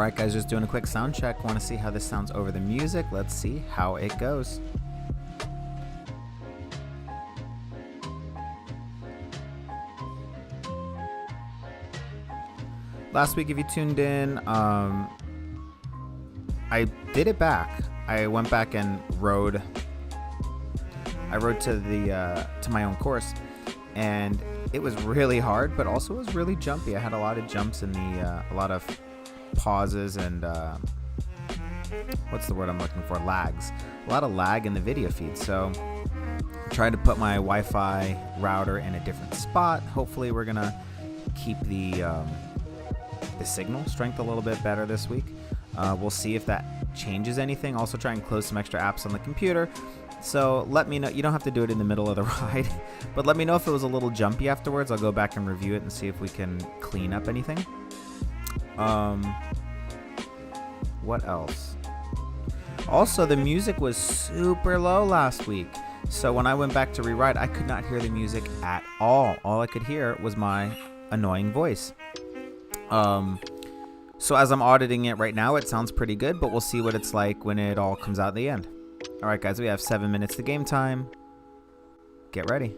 Alright guys, just doing a quick sound check. Want to see how this sounds over the music. Let's see how it goes. Last week, if you tuned in, I did it back. I went back and rode. I rode to my own course, and it was really hard, but also it was really jumpy. I had a lot of jumps in a lot of pauses and what's the word I'm looking for? Lags. A lot of lag in the video feed. So I tried to put my Wi-Fi router in a different spot. Hopefully, we're gonna keep the signal strength a little bit better this week. We'll see if that changes anything. Also try and close some extra apps on the computer. So let me know. You don't have to do it in the middle of the ride, but let me know if it was a little jumpy afterwards. I'll go back and review it and see if we can clean up anything. What else? Also, the music was super low last week. So when I went back to rewrite, I could not hear the music at all. All I could hear was my annoying voice. So as I'm auditing it right now, it sounds pretty good, but we'll see what it's like when it all comes out at the end. All right, guys, we have 7 minutes to game time. Get ready.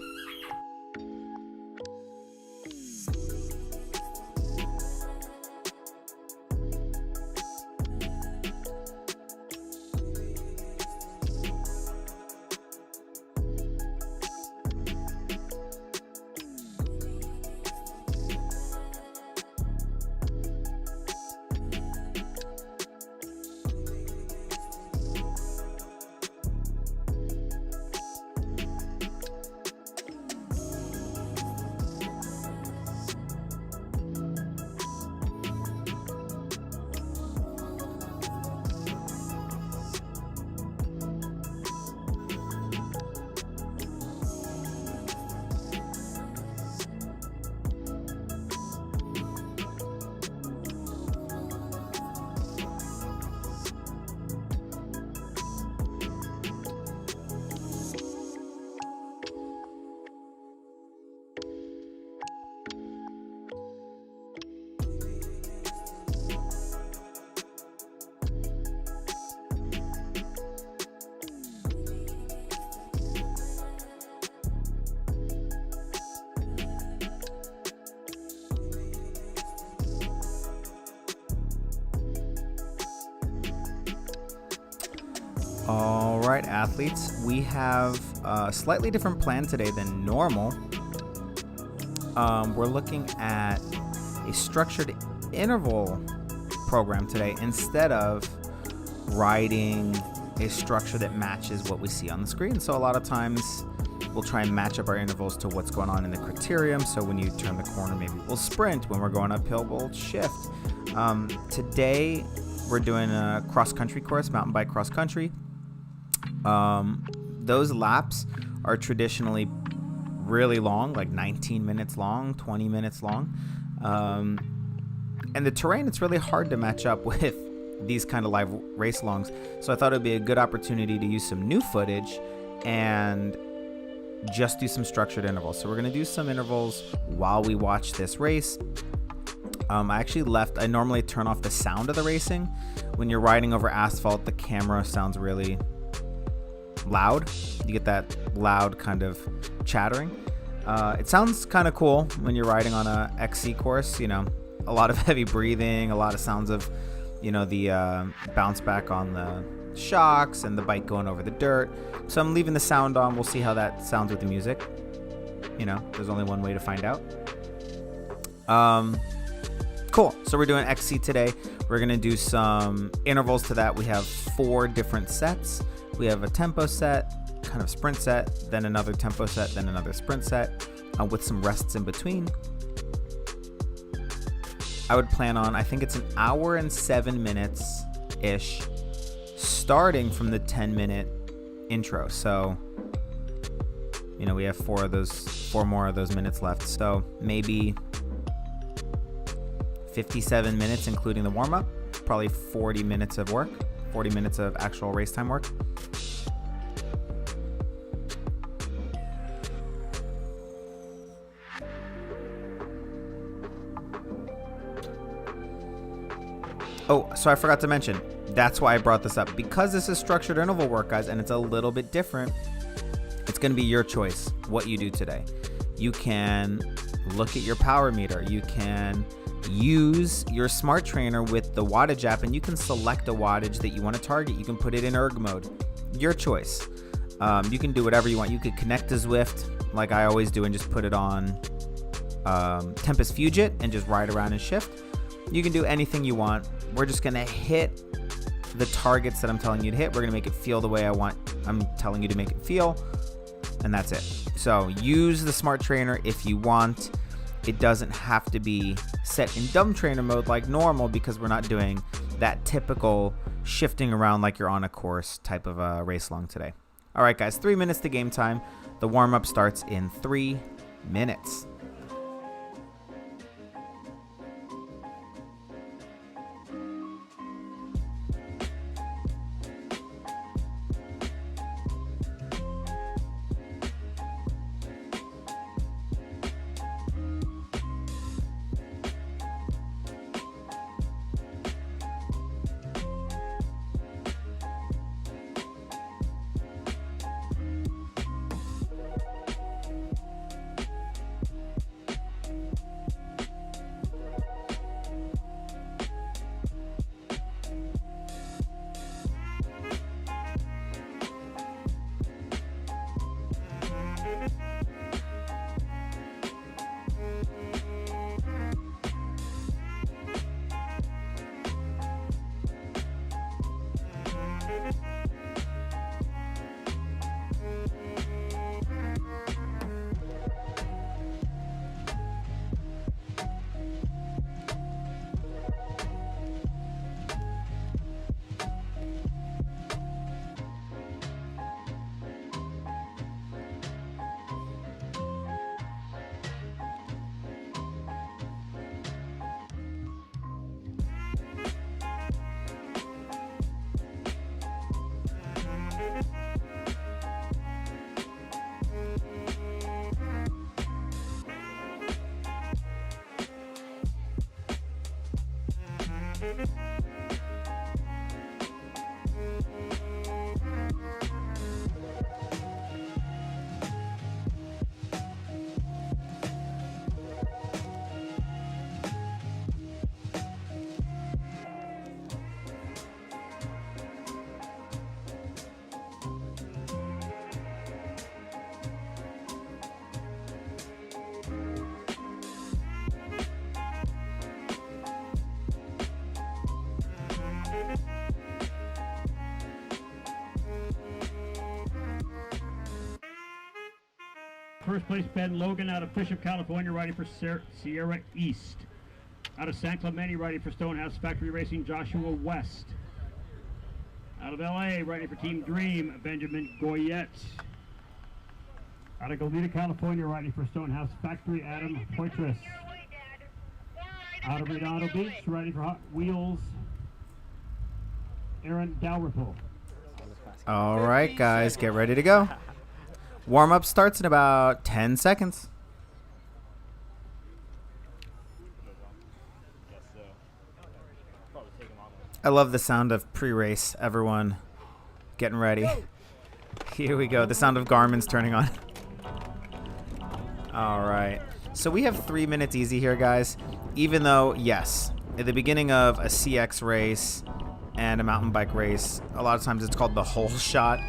All right, athletes, we have a slightly different plan today than normal. We're looking at a structured interval program today instead of riding a structure that matches what we see on the screen. So a lot of times we'll try and match up our intervals to what's going on in the criterium. So when you turn the corner, maybe we'll sprint. When we're going uphill, we'll shift. Today, we're doing a cross-country course, mountain bike cross-country. Those laps are traditionally really long, like 19 minutes long, 20 minutes long. And the terrain, it's really hard to match up with these kind of live race longs. So I thought it would be a good opportunity to use some new footage and just do some structured intervals. So we're going to do some intervals while we watch this race. I normally turn off the sound of the racing. When you're riding over asphalt, the camera sounds really loud. You get that loud kind of chattering. It sounds kind of cool when you're riding on a XC course, you know, a lot of heavy breathing, a lot of sounds of, you know, the bounce back on the shocks and the bike going over the dirt. So I'm leaving the sound on. We'll see how that sounds with the music. You know, there's only one way to find out. Cool. So we're doing XC today. We're going to do some intervals to that. We have 4 different sets. We have a tempo set, kind of sprint set, then another tempo set, then another sprint set, with some rests in between. I would plan on, I think it's an hour and 7 minutes-ish, starting from the 10-minute intro. So, you know, we have 4 more of those minutes left. So maybe 57 minutes, including the warm-up, probably 40 minutes of work, 40 minutes of actual race time work. Oh, so I forgot to mention, that's why I brought this up. Because this is structured interval work, guys, and it's a little bit different, it's going to be your choice what you do today. You can look at your power meter. You can use your smart trainer with the wattage app, and you can select a wattage that you want to target. You can put it in erg mode. Your choice. You can do whatever you want. You could connect to Zwift like I always do and just put it on Tempest Fugit and just ride around and shift. You can do anything you want. We're just going to hit the targets that I'm telling you to hit. We're going to make it feel the way I'm telling you to make it feel, and that's it. So use the smart trainer if you want. It doesn't have to be set in dumb trainer mode like normal, because we're not doing that typical shifting around like you're on a course type of a race long today. All right, guys, 3 minutes to game time. The warm-up starts in 3 minutes. First place, Ben Logan out of Bishop, California, riding for Sierra East. Out of San Clemente, riding for Stonehouse Factory Racing, Joshua West. Out of LA, riding for Team Dream, Benjamin Goyette. Out of Goleta, California, riding for Stonehouse Factory, Adam Poitras. Out of Redondo Beach, riding for Hot Wheels, Aaron Dalrymple. All right, guys, get ready to go. Warm-up starts in about 10 seconds. I love the sound of pre-race. Everyone getting ready. Here we go. The sound of Garmin's turning on. All right. So we have 3 minutes easy here, guys. Even though, yes, at the beginning of a CX race and a mountain bike race, a lot of times it's called the whole shot.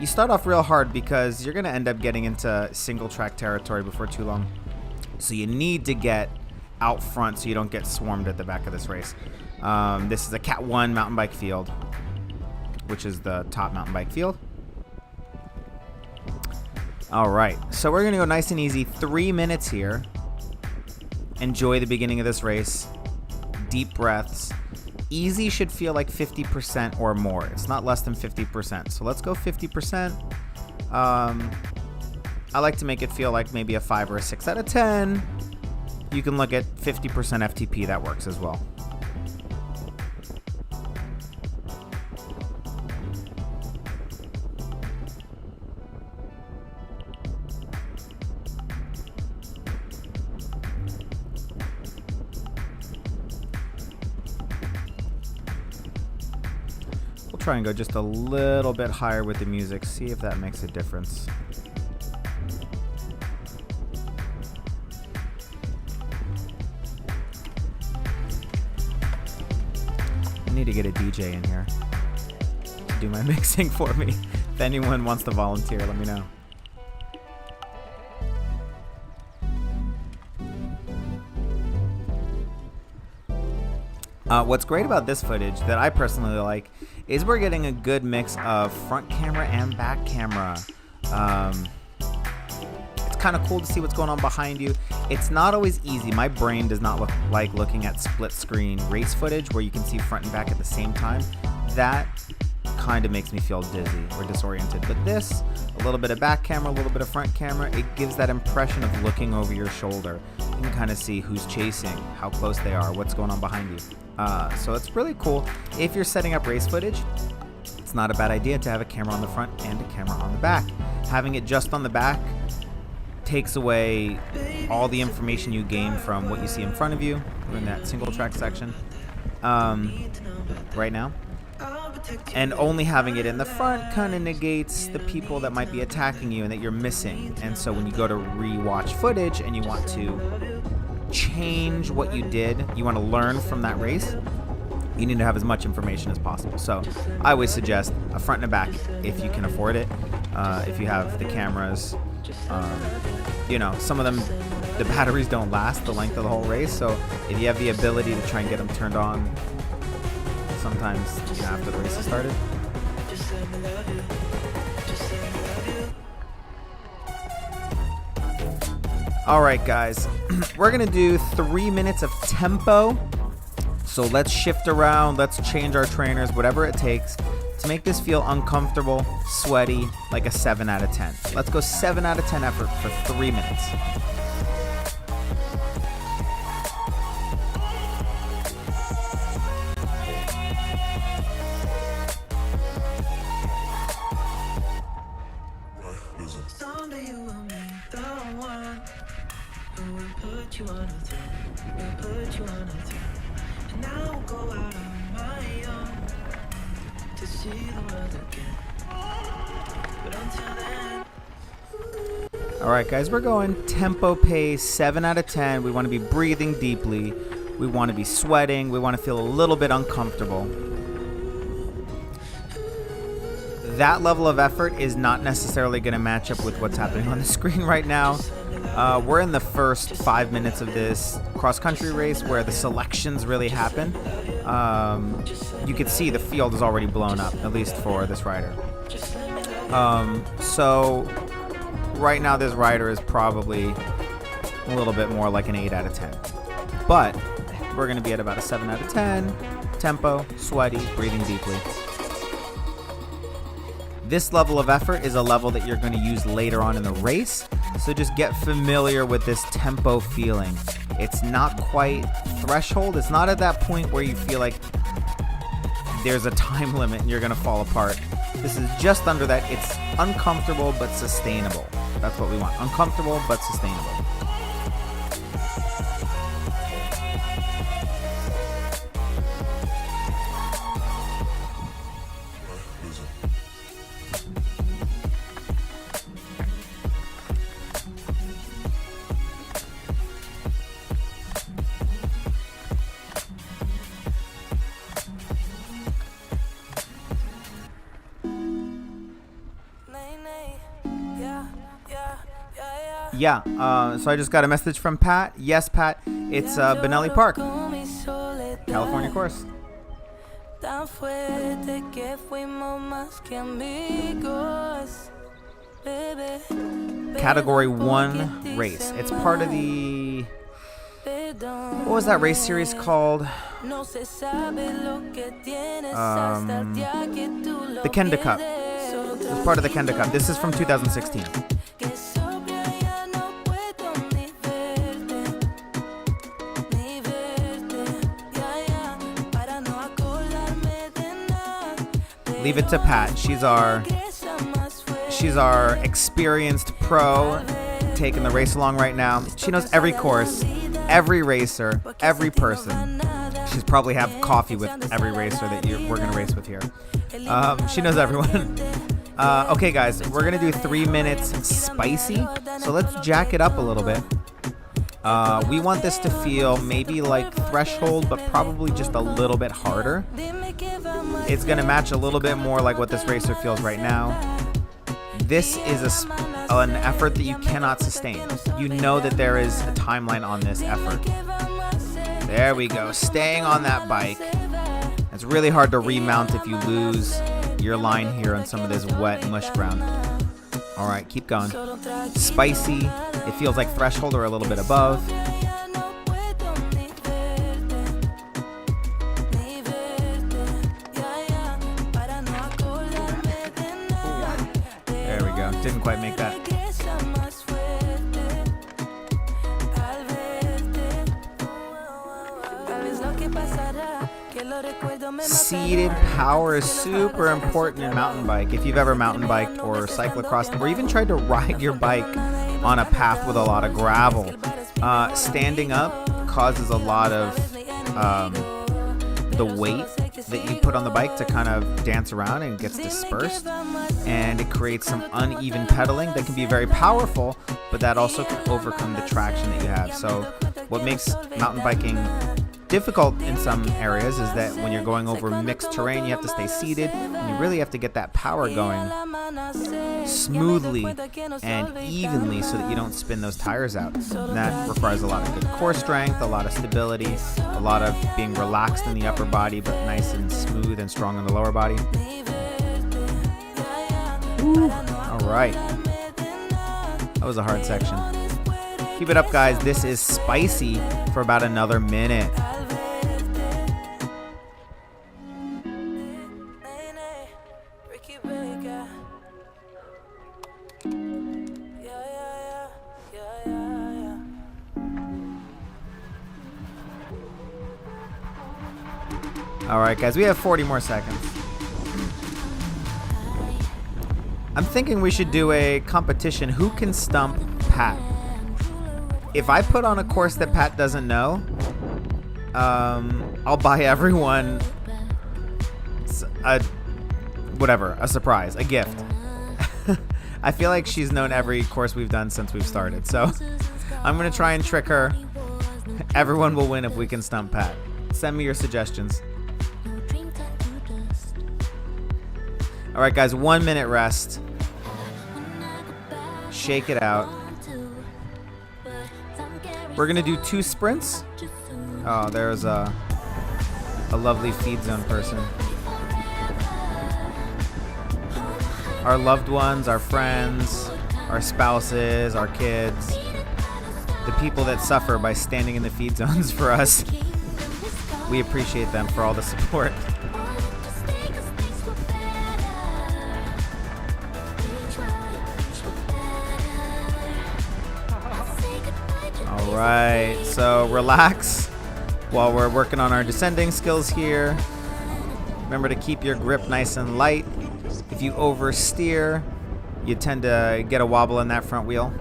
You start off real hard because you're going to end up getting into single track territory before too long. So you need to get out front so you don't get swarmed at the back of this race. This is a Cat 1 mountain bike field, which is the top mountain bike field. All right, so we're going to go nice and easy. 3 minutes here. Enjoy the beginning of this race. Deep breaths. Easy should feel like 50% or more. It's not less than 50%. So let's go 50%. I like to make it feel like maybe a 5 or a 6 out of 10. You can look at 50% FTP. That works as well. try and go just a little bit higher with the music, see if that makes a difference. I need to get a DJ in here to do my mixing for me. If anyone wants to volunteer, let me know. What's great about this footage that I personally like is we're getting a good mix of front camera and back camera. It's kind of cool to see what's going on behind you. It's not always easy. My brain does not look like looking at split screen race footage where you can see front and back at the same time. That kind of makes me feel dizzy or disoriented. But this, a little bit of back camera, a little bit of front camera, it gives that impression of looking over your shoulder. You can kind of see who's chasing, how close they are, what's going on behind you. So it's really cool. If you're setting up race footage, it's not a bad idea to have a camera on the front and a camera on the back. Having it just on the back takes away all the information you gain from what you see in front of you in that single track section right now. And only having it in the front kind of negates the people that might be attacking you and that you're missing. And so when you go to re-watch footage and you want to change what you did, you want to learn from that race, you need to have as much information as possible. So I always suggest a front and a back if you can afford it. If you have the cameras, you know, some of them, the batteries don't last the length of the whole race. So if you have the ability to try and get them turned on sometimes, you know, after the race has started. All right, guys, we're gonna do 3 minutes of tempo. So let's shift around, let's change our trainers, whatever it takes to make this feel uncomfortable, sweaty, like a 7 out of 10. Let's go 7 out of 10 effort for 3 minutes. All right, guys, we're going tempo pace, 7 out of 10. We want to be breathing deeply. We want to be sweating. We want to feel a little bit uncomfortable. That level of effort is not necessarily going to match up with what's happening on the screen right now. We're in the first 5 minutes of this cross-country race where the selections really happen. You can see the field is already blown up, at least for this rider. So right now this rider is probably a little bit more like an 8 out of 10. But we're going to be at about a 7 out of 10. Tempo, sweaty, breathing deeply. This level of effort is a level that you're going to use later on in the race. So just get familiar with this tempo feeling. It's not quite threshold. It's not at that point where you feel like there's a time limit and you're going to fall apart. This is just under that. It's uncomfortable but sustainable. That's what we want. Uncomfortable but sustainable. Yeah, so I just got a message from Pat. Yes, Pat, it's Benelli Park, California course. Category 1 race. It's part of the... What was that race series called? The Kenda Cup. It's part of the Kenda Cup. This is from 2016. Leave it to Pat. She's our experienced pro taking the race along right now. She knows every course, every racer, every person. She's she's probably have coffee with every racer that we're going to race with here. She knows everyone. Okay, guys, we're going to do 3 minutes spicy. So let's jack it up a little bit. We want this to feel maybe like threshold, but probably just a little bit harder. It's going to match a little bit more like what this racer feels right now. This is an effort that you cannot sustain. You know that there is a timeline on this effort. There we go. Staying on that bike. It's really hard to remount if you lose your line here on some of this wet mush ground. All right, keep going. Spicy. It feels like threshold or a little bit above. There we go. Didn't quite make that. Seated power is super important in mountain bike. If you've ever mountain biked or cyclocrossed or even tried to ride your bike on a path with a lot of gravel, standing up causes a lot of the weight that you put on the bike to kind of dance around and gets dispersed, and it creates some uneven pedaling that can be very powerful, but that also can overcome the traction that you have. So what makes mountain biking difficult in some areas is that when you're going over mixed terrain, you have to stay seated, and you really have to get that power going smoothly and evenly so that you don't spin those tires out. And that requires a lot of good core strength, a lot of stability, a lot of being relaxed in the upper body but nice and smooth and strong in the lower body. All right. That was a hard section. Keep it up, guys. This is spicy for about another minute. All right, guys, we have 40 more seconds. I'm thinking we should do a competition. Who can stump Pat? If I put on a course that Pat doesn't know, I'll buy everyone a surprise, a gift. I feel like she's known every course we've done since we've started, so I'm going to try and trick her. Everyone will win if we can stump Pat. Send me your suggestions. All right, guys, 1 minute rest. Shake it out. We're going to do 2 sprints. Oh, there's a lovely feed zone person. Our loved ones, our friends, our spouses, our kids, the people that suffer by standing in the feed zones for us. We appreciate them for all the support. All right, so relax while we're working on our descending skills here. Remember to keep your grip nice and light. If you oversteer, you tend to get a wobble in that front wheel.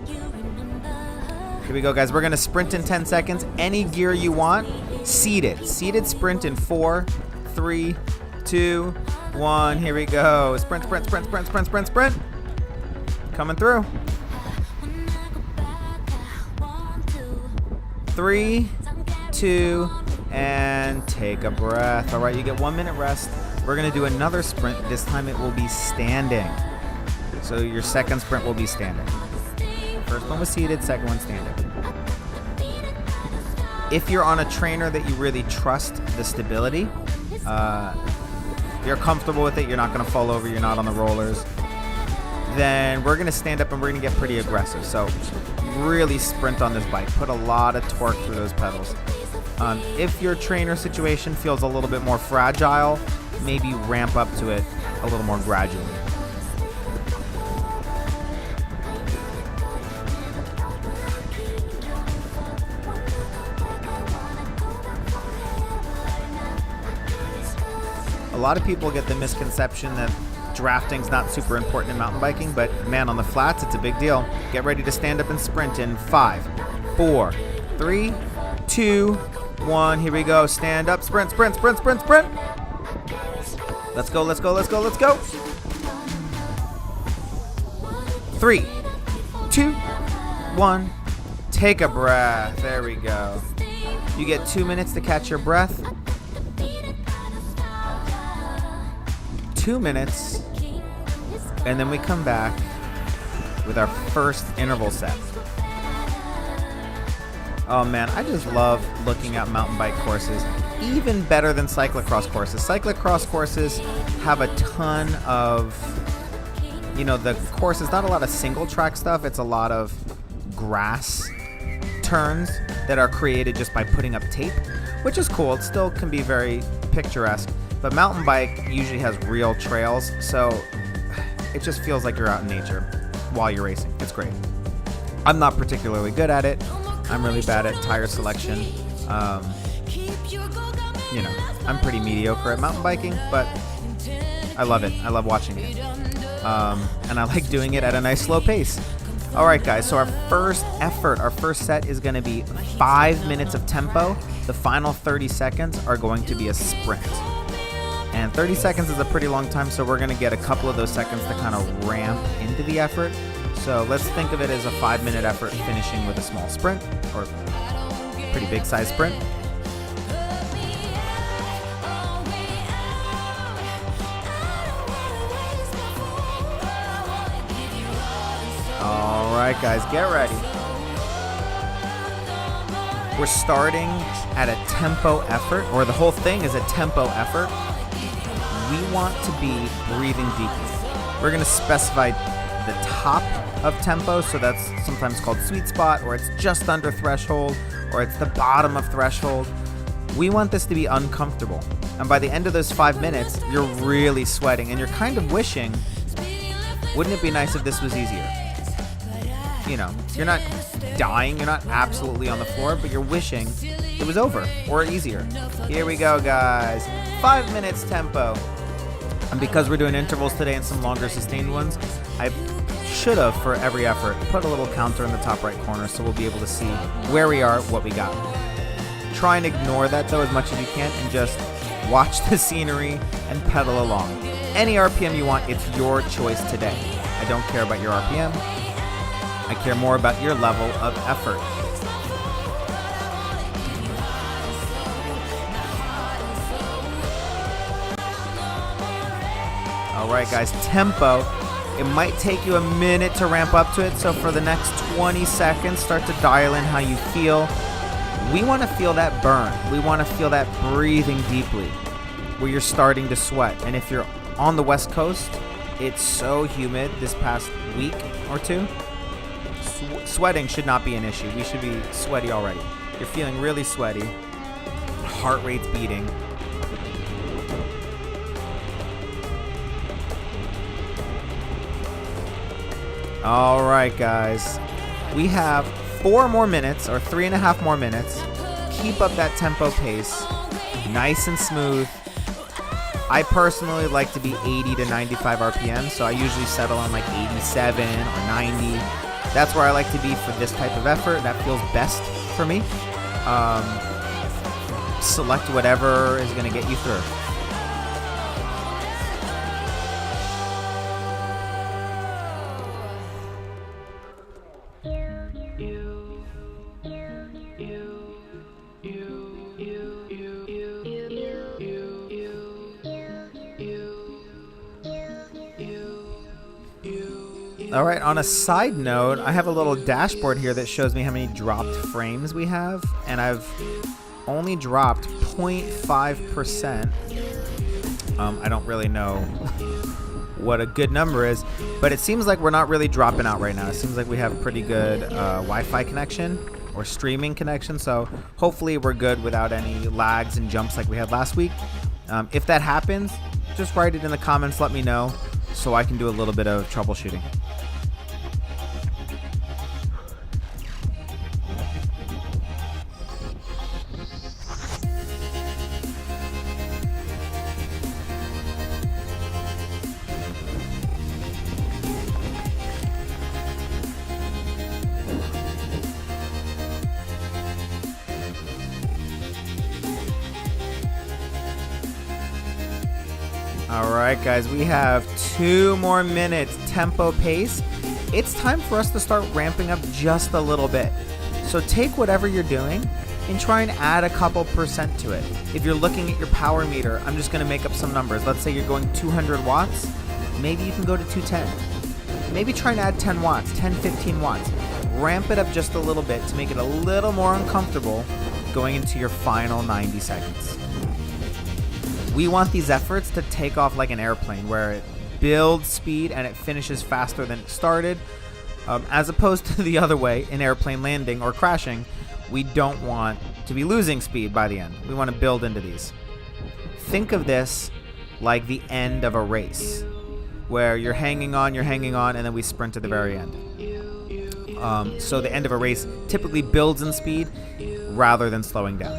Here we go, guys. We're going to sprint in 10 seconds. Any gear you want, seated. Seated sprint in 4, 3, 2, 1. Here we go. Sprint, sprint, sprint, sprint, sprint, sprint, sprint. Coming through. 3, 2, and take a breath. All right, you get 1 minute rest. We're going to do another sprint. This time it will be standing. So your second sprint will be standing. First one was seated, second one standing. If you're on a trainer that you really trust the stability, you're comfortable with it, you're not going to fall over, you're not on the rollers, then we're going to stand up and we're going to get pretty aggressive. So really sprint on this bike. Put a lot of torque through those pedals. If your trainer situation feels a little bit more fragile, maybe ramp up to it a little more gradually. A lot of people get the misconception that drafting's not super important in mountain biking, but man, on the flats, it's a big deal. Get ready to stand up and sprint in 5, 4, 3, 2, 1. Here we go. Stand up. Sprint, sprint, sprint, sprint, sprint. Let's go, let's go, let's go, let's go. 3, 2, 1. Take a breath. There we go. You get 2 minutes to catch your breath. 2 minutes. And then we come back with our first interval set. Oh man, I just love looking at mountain bike courses. Even better than cyclocross courses. Cyclocross courses have a ton of, the course is not a lot of single track stuff. It's a lot of grass turns that are created just by putting up tape, which is cool. It still can be very picturesque. But mountain bike usually has real trails, so it just feels like you're out in nature while you're racing. It's great. I'm not particularly good at it. I'm really bad at tire selection. I'm pretty mediocre at mountain biking, but I love it. I love watching it. And I like doing it at a nice slow pace. All right, guys, so our first set is going to be 5 minutes of tempo. The final 30 seconds are going to be a sprint. And 30 seconds is a pretty long time, so we're going to get a couple of those seconds to kind of ramp into the effort. So let's think of it as a 5-minute effort finishing with a small sprint, or pretty big size sprint. All right, guys, get ready. We're starting at a tempo effort, or the whole thing is a tempo effort. We want to be breathing deeply. We're going to specify the top of tempo, so that's sometimes called sweet spot, or it's just under threshold, or it's the bottom of threshold. We want this to be uncomfortable. And by the end of those 5 minutes, you're really sweating, and you're kind of wishing, wouldn't it be nice if this was easier? You're not dying, you're not absolutely on the floor, but you're wishing it was over or easier. Here we go, guys. 5 minutes tempo. And because we're doing intervals today and some longer sustained ones, I should have, for every effort, put a little counter in the top right corner so we'll be able to see where we are, what we got. Try and ignore that, though, as much as you can, and just watch the scenery and pedal along. Any RPM you want, it's your choice today. I don't care about your RPM. I care more about your level of effort. All right, guys, tempo. It might take you a minute to ramp up to it, so for the next 20 seconds, start to dial in how you feel. We want to feel that burn. We want to feel that breathing deeply, where you're starting to sweat. And if you're on the West Coast, it's so humid this past week or two. Sweating should not be an issue. We should be sweaty already. You're feeling really sweaty. Heart rate's beating. All right, guys. We have 4 more minutes, or 3.5 more minutes. Keep up that tempo pace. Nice and smooth. I personally like to be 80 to 95 RPM, so I usually settle on like 87 or 90. That's where I like to be for this type of effort. That feels best for me. Select whatever is going to get you through. All right, on a side note, I have a little dashboard here that shows me how many dropped frames we have, and I've only dropped 0.5%. I don't really know what a good number is, but it seems like we're not really dropping out right now. It seems like we have a pretty good Wi-Fi connection or streaming connection, so hopefully we're good without any lags and jumps like we had last week. If that happens, just write it in the comments, let me know, so I can do a little bit of troubleshooting. All right, guys, we have 2 more minutes tempo pace. It's time for us to start ramping up just a little bit. So take whatever you're doing and try and add a couple percent to it. If you're looking at your power meter, I'm just going to make up some numbers. Let's say you're going 200 watts. Maybe you can go to 210. Maybe try and add 10 watts, 10, 15 watts. Ramp it up just a little bit to make it a little more uncomfortable going into your final 90 seconds. We want these efforts to take off like an airplane, where it builds speed and it finishes faster than it started, as opposed to the other way, an airplane landing or crashing. We don't want to be losing speed by the end. We want to build into these. Think of this like the end of a race, where you're hanging on, and then we sprint to the very end. So the end of a race typically builds in speed rather than slowing down.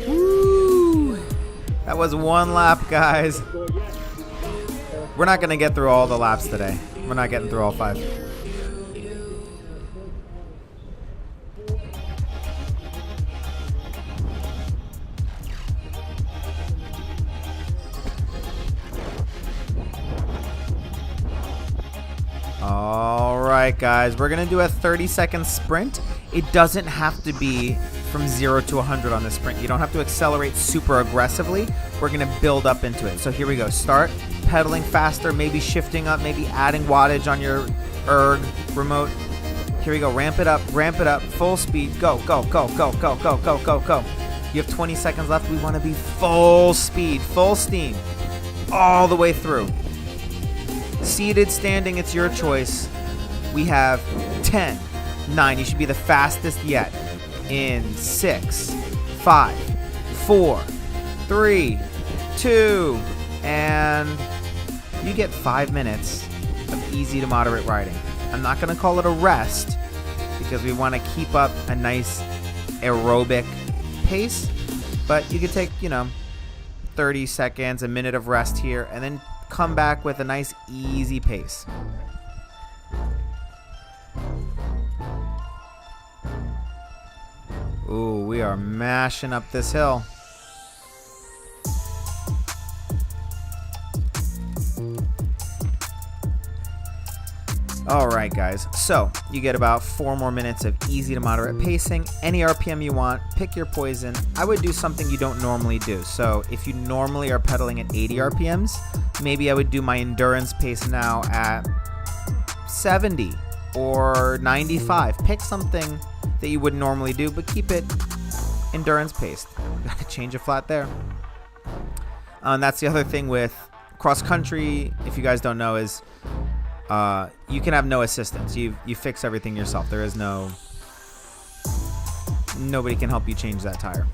Woo! That was 1 lap, guys. We're not going to get through all the laps today. We're not getting through all 5. Alright, guys, we're going to do a 30-second sprint. It doesn't have to be from 0 to 100 on this sprint. You don't have to accelerate super aggressively. We're going to build up into it. So here we go. Start pedaling faster, maybe shifting up, maybe adding wattage on your erg remote. Here we go. Ramp it up, full speed. Go, go, go, go, go, go, go, go, go. You have 20 seconds left. We want to be full speed, full steam, all the way through. Seated, standing, it's your choice. We have 10, 9. You should be the fastest yet. In 6, 5, 4, 3, 2, and you get 5 minutes of easy to moderate riding. I'm not going to call it a rest because we want to keep up a nice aerobic pace, but you could take, 30 seconds, a minute of rest here, and then come back with a nice easy pace. Ooh, we are mashing up this hill. All right, guys. So you get about 4 more minutes of easy to moderate pacing. Any RPM you want, pick your poison. I would do something you don't normally do. So if you normally are pedaling at 80 RPMs, maybe I would do my endurance pace now at 70 or 95. Pick something that you would normally do, but keep it endurance paced. Gotta change a flat there. That's the other thing with cross country, if you guys don't know, is you can have no assistance. You fix everything yourself. There is nobody can help you change that tire.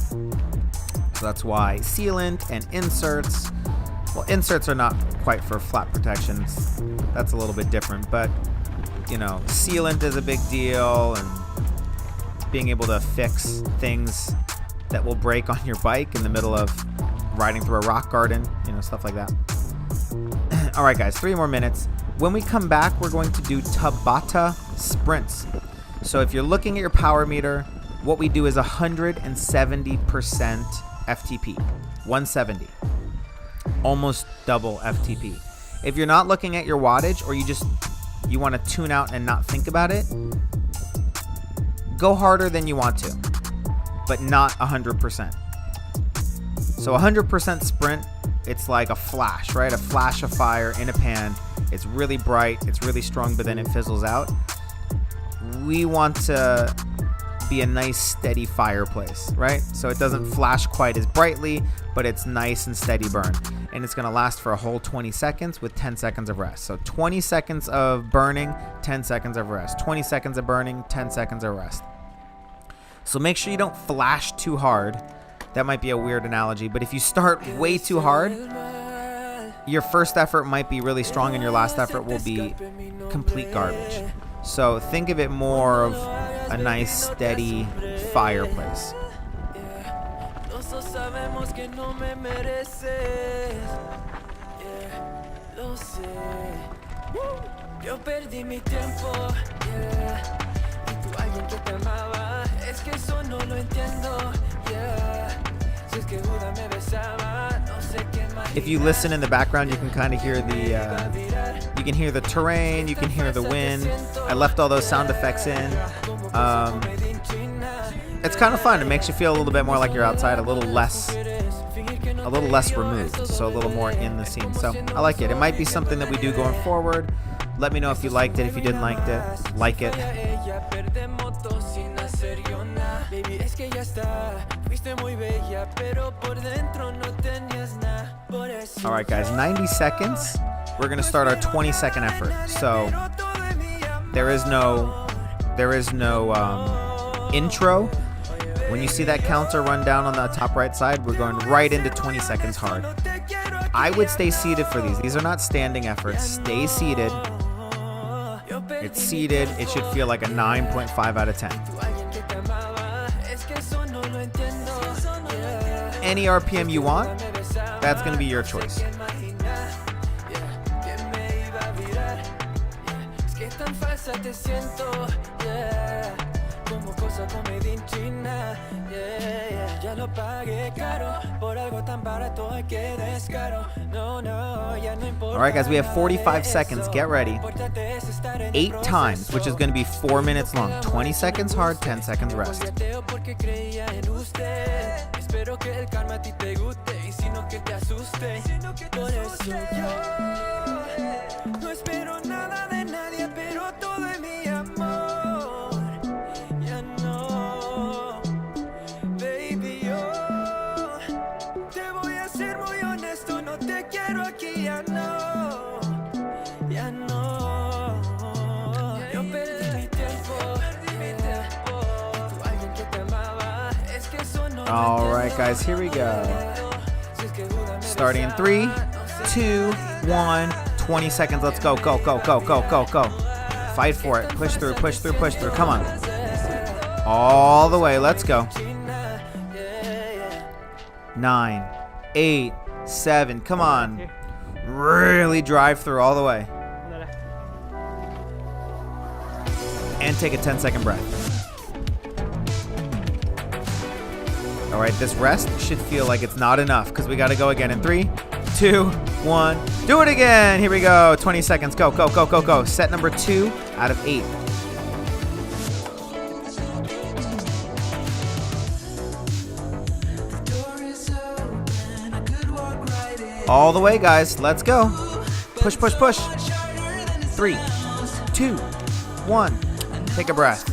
So that's why sealant and inserts, well, inserts are not quite for flat protections. That's a little bit different, but sealant is a big deal, and being able to fix things that will break on your bike in the middle of riding through a rock garden, stuff like that. All right, guys, 3 more minutes. When we come back, we're going to do Tabata sprints. So if you're looking at your power meter, what we do is 170% FTP, 170, almost double FTP. If you're not looking at your wattage, or you want to tune out and not think about it, go harder than you want to, but not 100%. So 100% sprint, it's like a flash, right? A flash of fire in a pan. It's really bright, it's really strong, but then it fizzles out. We want to be a nice steady fireplace, right? So it doesn't flash quite as brightly, but it's nice and steady burn. And it's going to last for a whole 20 seconds with 10 seconds of rest. So 20 seconds of burning, 10 seconds of rest. 20 seconds of burning, 10 seconds of rest. So make sure you don't flash too hard. That might be a weird analogy, but if you start way too hard, your first effort might be really strong and your last effort will be complete garbage. So think of it more of a nice steady fireplace. Yo perdí mi tiempo, yeah. Y tú alguien que te amaba, es que eso no lo entiendo, yeah. Si es que Judas me besaba, no sé qué más. If you listen in the background, you can kind of hear you can hear the terrain, you can hear the wind. I left all those sound effects in. It's kind of fun. It makes you feel a little bit more like you're outside, a little less removed, so a little more in the scene. So I like it. It might be something that we do going forward. Let me know if you liked it. If you didn't like it. All right, guys, 90 seconds. We're gonna start our 20-second effort. So there is no intro. When you see that counter run down on the top right side, we're going right into 20 seconds hard. I would stay seated for these. These are not standing efforts. Stay seated. It's seated. It should feel like a 9.5 out of 10. Any RPM you want, that's going to be your choice. Alright guys, we have 45 seconds. Get ready. 8 times, which is going to be 4 minutes long. 20 seconds hard, 10 seconds rest. All right, guys, here we go. Starting in 3, 2, 1, 20 seconds. Let's go, go, go, go, go, go, go. Fight for it. Push through, push through, push through. Come on. All the way. Let's go. 9, 8, 7. Come on. Really drive through all the way. And take a 10-second breath. All right, this rest should feel like it's not enough because we got to go again in 3, 2, 1. Do it again. Here we go. 20 seconds. Go, go, go, go, go. Set number 2 out of 8. All the way, guys. Let's go. Push, push, push. 3, 2, 1. Take a breath.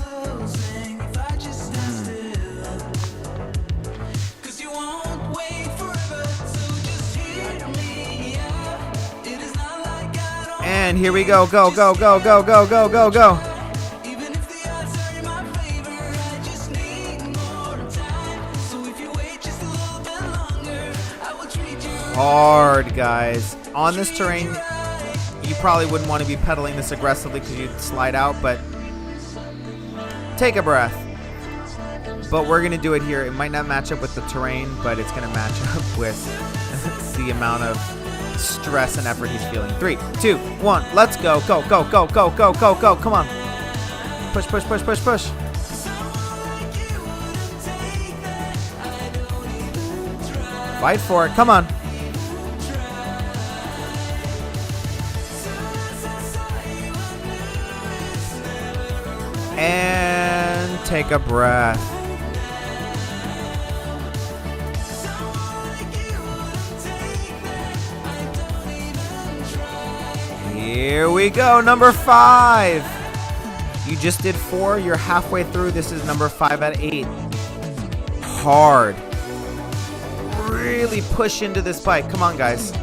And here we go. Go, go, go, go, go, go, go, go. Hard, guys. On this terrain, you probably wouldn't want to be pedaling this aggressively because you'd slide out, but take a breath. But we're going to do it here. It might not match up with the terrain, but it's going to match up with the amount of stress and effort he's feeling. 3, 2, 1. Let's go. Go, go, go, go, go, go, go. Come on. Push, push, push, push, push. Fight for it. Come on. And take a breath. Here we go, number 5. You just did 4, you're halfway through. This is number 5 out of 8. Hard. Really push into this bike. Come on, guys.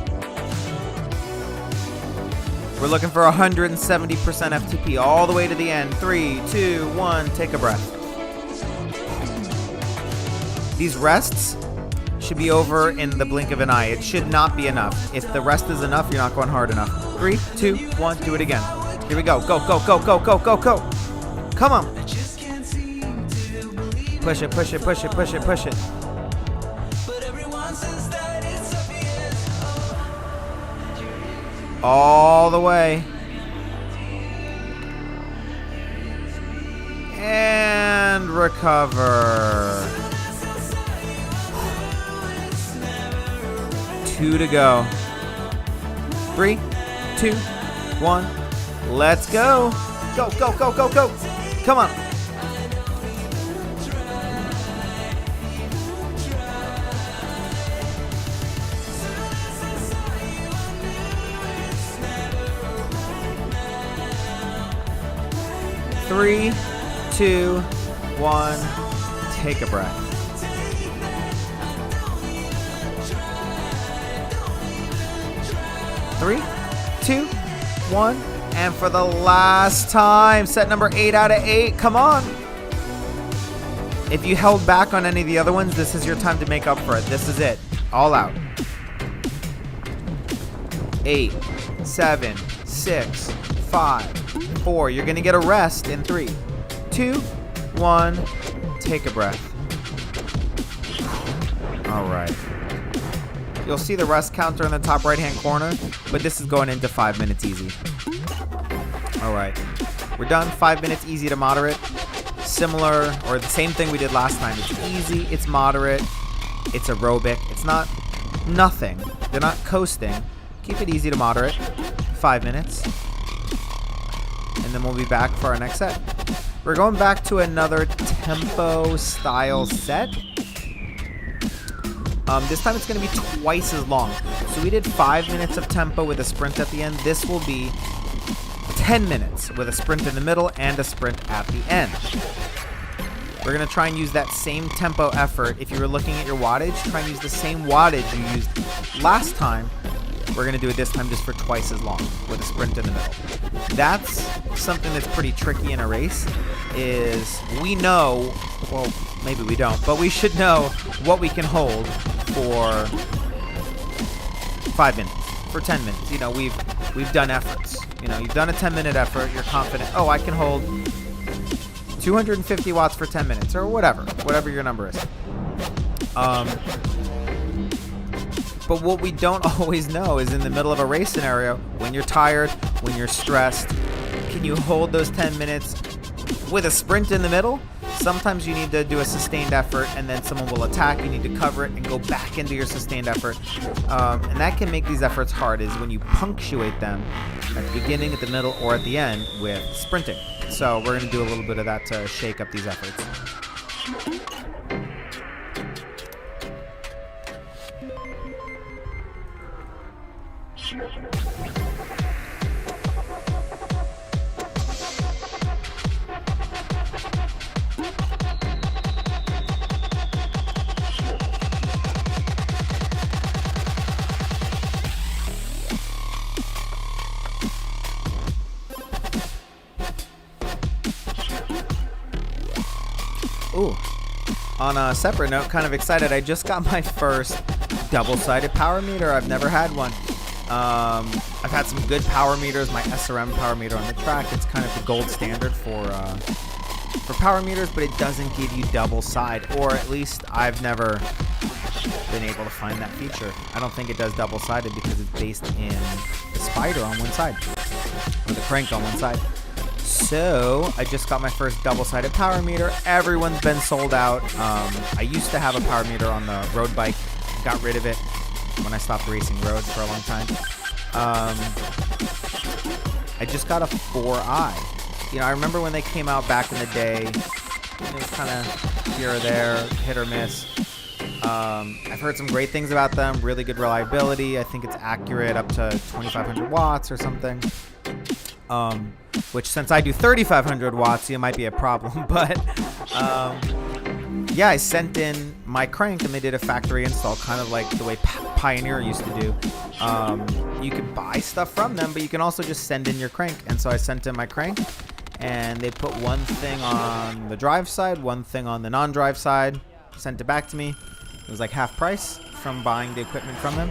We're looking for 170% FTP all the way to the end. 3, 2, 1, take a breath. These rests should be over in the blink of an eye. It should not be enough. If the rest is enough, you're not going hard enough. 3, 2, 1, do it again. Here we go. Go, go, go, go, go, go, go. Come on. Push it, push it, push it, push it, push it. All the way. recover. 2 to go. 3, 2, 1. Let's go. Go, go, go, go, go. Come on. Three, 2, 1. Take a breath. Three, 2, 1. And for the last time, set number 8 out of 8. Come on. If you held back on any of the other ones, this is your time to make up for it. This is it. All out. 8, 7, 6, 5, 4. You're going to get a rest in 3, 2, 1. Take a breath. All right. You'll see the rest counter in the top right-hand corner, but this is going into 5 minutes easy. All right. We're done. 5 minutes easy to moderate. Similar or the same thing we did last time. It's easy. It's moderate. It's aerobic. It's not nothing. They're not coasting. Keep it easy to moderate. 5 minutes. And then we'll be back for our next set. We're going back to another tempo style set. This time it's going to be twice as long. So we did 5 minutes of tempo with a sprint at the end. This will be 10 minutes with a sprint in the middle and a sprint at the end. We're going to try and use that same tempo effort. If you were looking at your wattage, try and use the same wattage you used last time. We're going to do it this time just for twice as long with a sprint in the middle. That's something that's pretty tricky in a race is we know, well, maybe we don't, but we should know what we can hold for 5 minutes, for 10 minutes. You know, we've done efforts. You know, you've done a 10-minute effort. You're confident. Oh, I can hold 250 watts for 10 minutes or whatever your number is. But what we don't always know is in the middle of a race scenario, when you're tired, when you're stressed, can you hold those 10 minutes with a sprint in the middle? Sometimes you need to do a sustained effort and then someone will attack. You need to cover it and go back into your sustained effort. And that can make these efforts hard is when you punctuate them at the beginning, at the middle, or at the end with sprinting. So we're going to do a little bit of that to shake up these efforts. Ooh. On a separate note, kind of excited. I just got my first double-sided power meter. I've never had one. I've had some good power meters. My SRM power meter on the track. It's kind of the gold standard for power meters, but it doesn't give you double-side, or at least I've never been able to find that feature. I don't think it does double-sided because it's based in the spider on one side, or the crank on one side. So I just got my first double-sided power meter. Everyone's been sold out. I used to have a power meter on the road bike. Got rid of it when I stopped racing roads for a long time. I just got a 4i. You know, I remember when they came out back in the day. It was kind of here or there, hit or miss. I've heard some great things about them. Really good reliability. I think it's accurate up to 2,500 watts or something. Which since I do 3,500 watts, it might be a problem. But yeah, I sent in my crank and they did a factory install, kind of like the way Pioneer used to do. You can buy stuff from them, but you can also just send in your crank. And so I sent in my crank and they put one thing on the drive side, one thing on the non-drive side, sent it back to me. It was like half price from buying the equipment from them.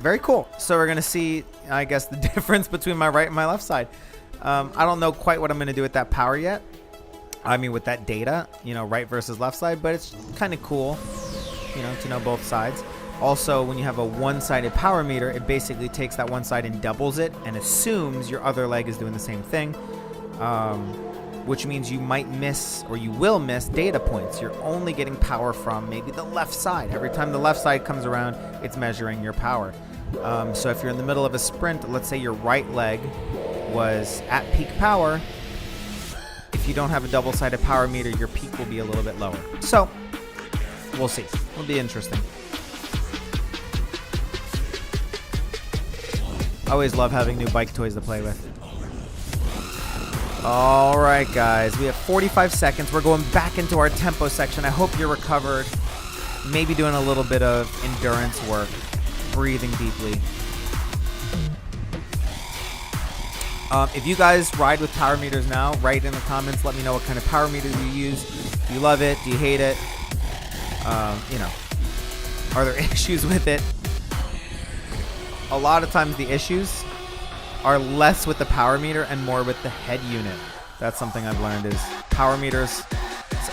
Very cool. So we're going to see, I guess, the difference between my right and my left side. I don't know quite what I'm going to do with that power yet. I mean, with that data, you know, right versus left side, but it's kind of cool, you know, to know both sides. Also, when you have a one-sided power meter, it basically takes that one side and doubles it and assumes your other leg is doing the same thing. which means you might miss, or you will miss, data points. You're only getting power from maybe the left side. Every time the left side comes around, it's measuring your power. So if you're in the middle of a sprint, let's say your right leg was at peak power, if you don't have a double-sided power meter, your peak will be a little bit lower. So we'll see. It'll be interesting. I always love having new bike toys to play with. All right, guys, we have 45 seconds. We're going back into our tempo section. I hope you're recovered. Maybe doing a little bit of endurance work, breathing deeply. If you guys ride with power meters now, write in the comments. Let me know what kind of power meter you use. Do you love it? Do you hate it? You know, are there issues with it? A lot of times the issues are less with the power meter and more with the head unit. That's something I've learned is power meters,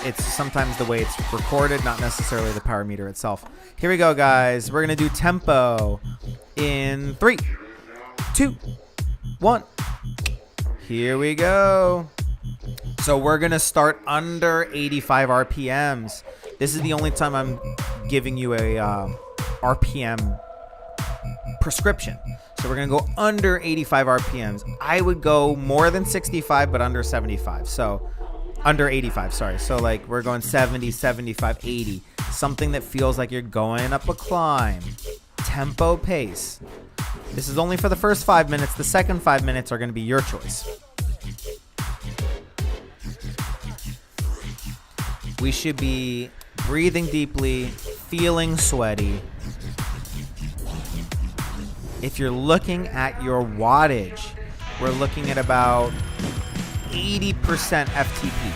it's sometimes the way it's recorded, not necessarily the power meter itself. Here we go, guys. We're going to do tempo in 3, 2, 1. Here we go. So we're going to start under 85 RPMs. This is the only time I'm giving you a RPM prescription. So we're going to go under 85 RPMs. I would go more than 65, but under 75. So under 85, sorry. So like we're going 70, 75, 80. Something that feels like you're going up a climb. Tempo pace. This is only for the first 5 minutes. The second 5 minutes are going to be your choice. We should be breathing deeply, feeling sweaty. If you're looking at your wattage, we're looking at about 80% FTP.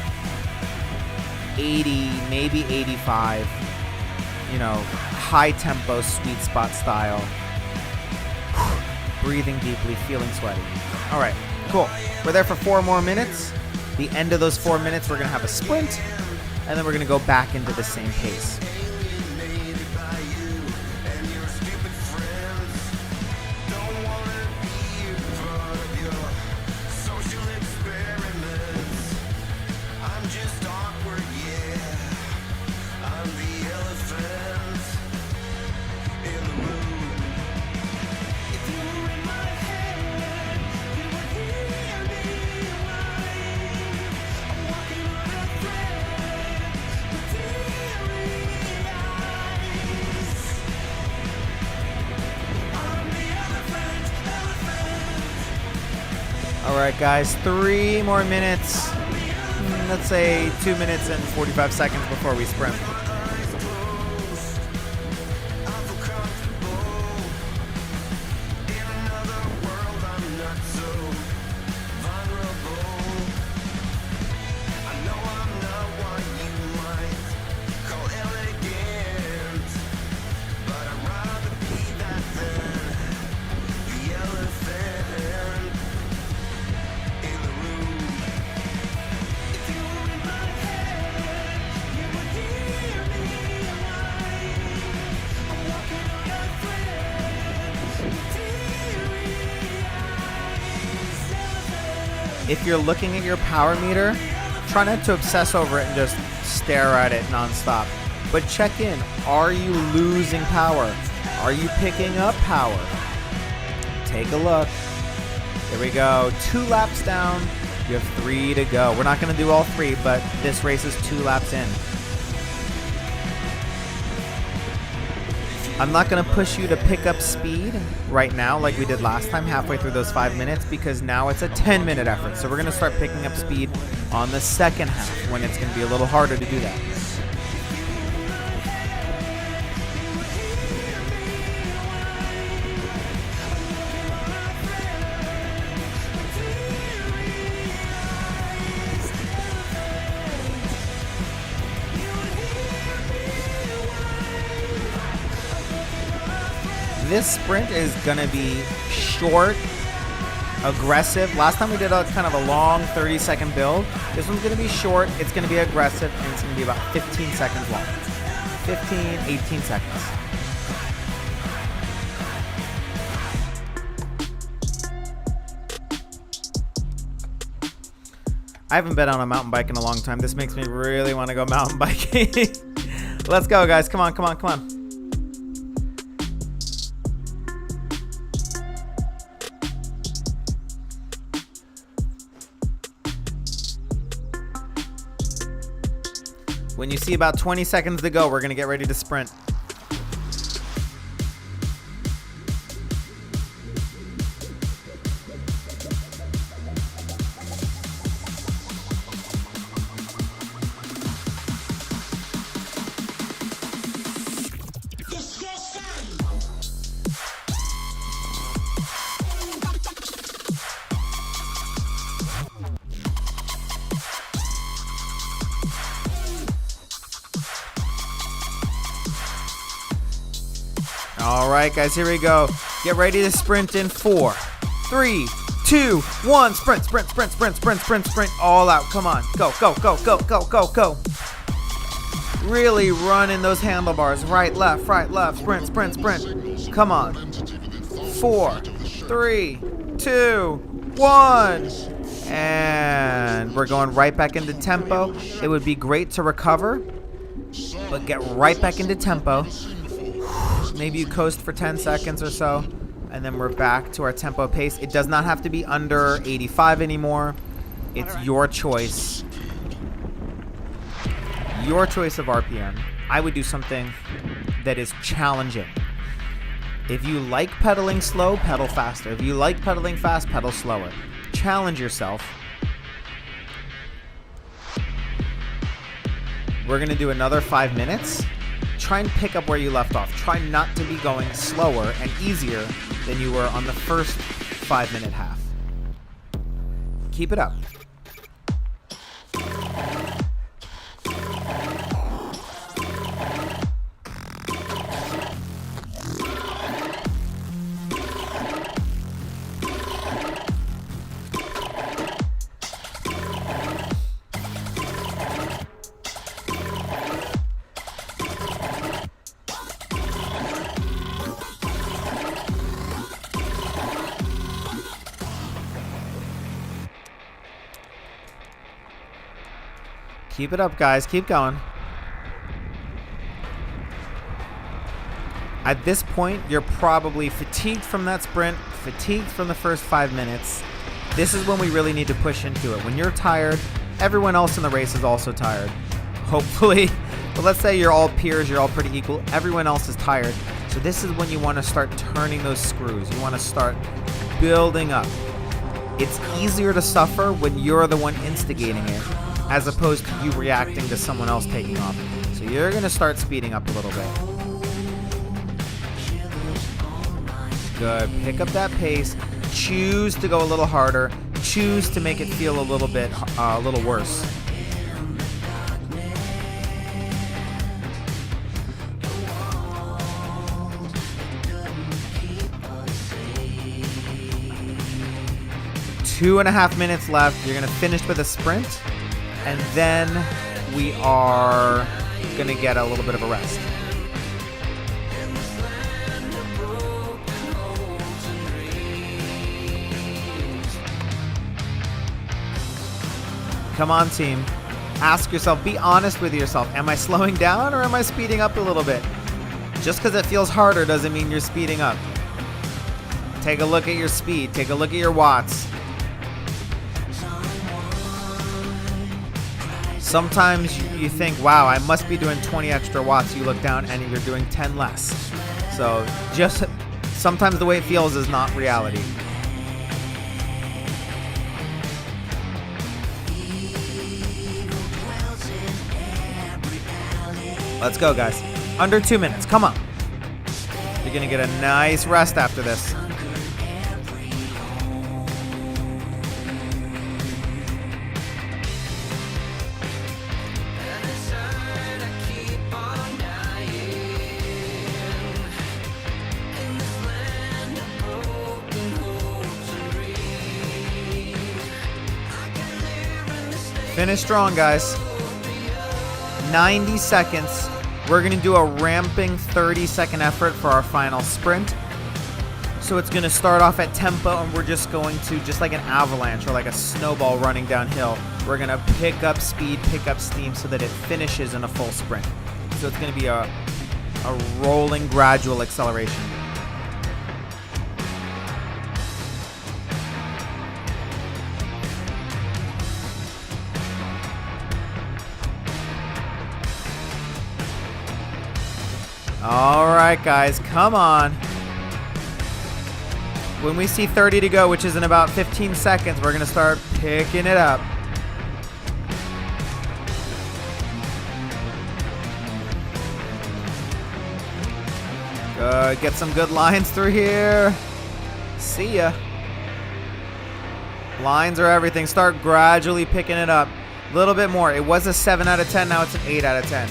80, maybe 85. You know, high tempo, sweet spot style. Breathing deeply, feeling sweaty. All right, cool. We're there for 4 more minutes. The end of those 4 minutes, we're going to have a sprint, and then we're going to go back into the same pace. All right, guys, 3 more minutes. Let's say 2 minutes and 45 seconds before we sprint. If you're looking at your power meter, try not to obsess over it and just stare at it nonstop. But check in. Are you losing power? Are you picking up power? Take a look. Here we go. 2 laps down. You have 3 to go. We're not going to do all 3, but this race is 2 laps in. I'm not going to push you to pick up speed right now like we did last time halfway through those 5 minutes because now it's a 10-minute effort. So we're going to start picking up speed on the second half when it's going to be a little harder to do that. This sprint is going to be short, aggressive. Last time we did a kind of a long 30-second build. This one's going to be short, it's going to be aggressive, and it's going to be about 15 seconds long. 15, 18 seconds. I haven't been on a mountain bike in a long time. This makes me really want to go mountain biking. Let's go, guys. Come on, come on, come on. When you see about 20 seconds to go, we're going to get ready to sprint. All right, guys, here we go. Get ready to sprint in 4, 3, 2, 1. Sprint, sprint, sprint, sprint, sprint, sprint, sprint. All out. Come on. Go, go, go, go, go, go, go. Really running those handlebars. Right, left, sprint, sprint, sprint. Come on. 4, 3, 2, 1. And we're going right back into tempo. It would be great to recover, but get right back into tempo. Maybe you coast for 10 seconds or so, and then we're back to our tempo pace. It does not have to be under 85 anymore. It's your choice. Your choice of RPM. I would do something that is challenging. If you like pedaling slow, pedal faster. If you like pedaling fast, pedal slower. Challenge yourself. We're going to do another 5 minutes. Try and pick up where you left off. Try not to be going slower and easier than you were on the first 5-minute half. Keep it up. Keep it up, guys. Keep going. At this point, you're probably fatigued from that sprint, fatigued from the first 5 minutes. This is when we really need to push into it. When you're tired, everyone else in the race is also tired. Hopefully. But let's say you're all peers, you're all pretty equal. Everyone else is tired. So this is when you want to start turning those screws. You want to start building up. It's easier to suffer when you're the one instigating it, as opposed to you reacting to someone else taking off. So you're going to start speeding up a little bit. Good. Pick up that pace. Choose to go a little harder. Choose to make it feel a little bit, a little worse. Two and a half minutes left. You're going to finish with a sprint. And then we are going to get a little bit of a rest. Come on, team. Ask yourself, be honest with yourself. Am I slowing down or am I speeding up a little bit? Just because it feels harder doesn't mean you're speeding up. Take a look at your speed. Take a look at your watts. Sometimes you think, wow, I must be doing 20 extra watts. You look down and you're doing 10 less. So just sometimes the way it feels is not reality. Let's go, guys. Under 2 minutes. Come on. You're going to get a nice rest after this. Finish strong, guys. 90 seconds. We're going to do a ramping 30-second effort for our final sprint. So it's going to start off at tempo, and we're just going to, just like an avalanche or like a snowball running downhill, we're going to pick up speed, pick up steam so that it finishes in a full sprint. So it's going to be a rolling gradual acceleration. All right, guys, come on. When we see 30 to go, which is in about 15 seconds, we're going to start picking it up. Good. Get some good lines through here. See ya. Lines are everything. Start gradually picking it up. A little bit more. It was a 7 out of 10. Now it's an 8 out of 10.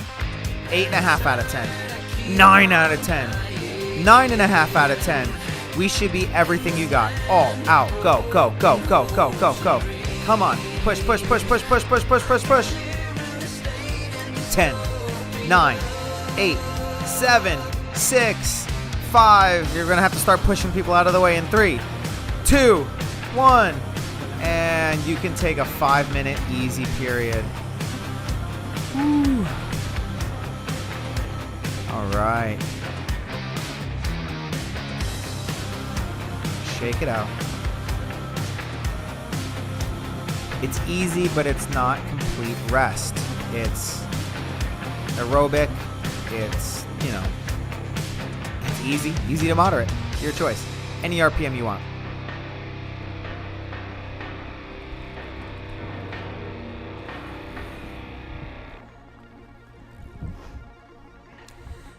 8.5 out of 10. 9 out of 10. 9.5 out of 10. We should be everything you got. All out. Go, go, go, go, go, go, go. Come on. Push, push, push, push, push, push, push, push, push. 10, 9, 8, 7, 6, 5. You're going to have to start pushing people out of the way in 3, 2, 1. And you can take a 5-minute easy period. Woo. All right. Shake it out. It's easy, but it's not complete rest. It's aerobic. It's, you know, it's easy to moderate. Your choice. Any RPM you want.